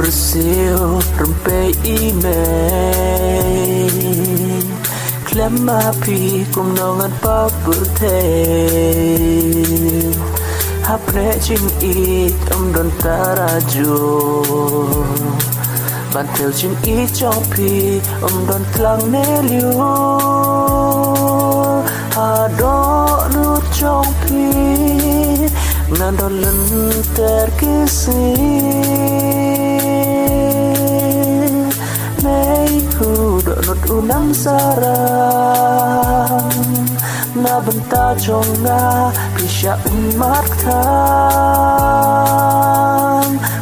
Bersil rempe email Klem api kum nongan pa bertel Hapne ching it don tarajo Bantel ching it chopi don tlang nelio Hado nu chopi Nandon lenter kisi Nut unang sarang na benta chonga pisha umat thang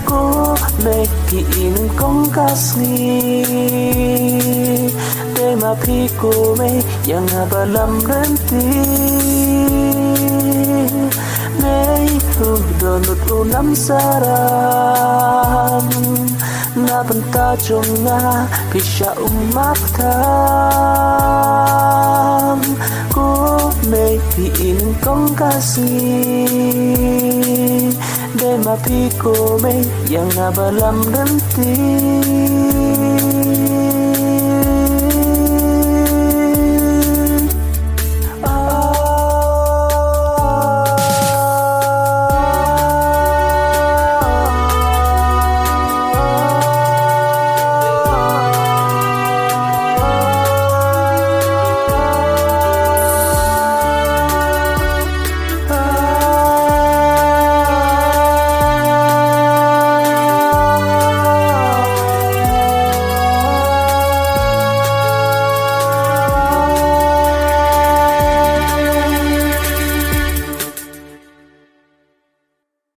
ko meki in kong kasni de ma pi ko me yang abalam renti nei nut unang sarang na benta chonga pisha umat thang ko maybe in kong kasih de ma pi ko me yang abalam nanti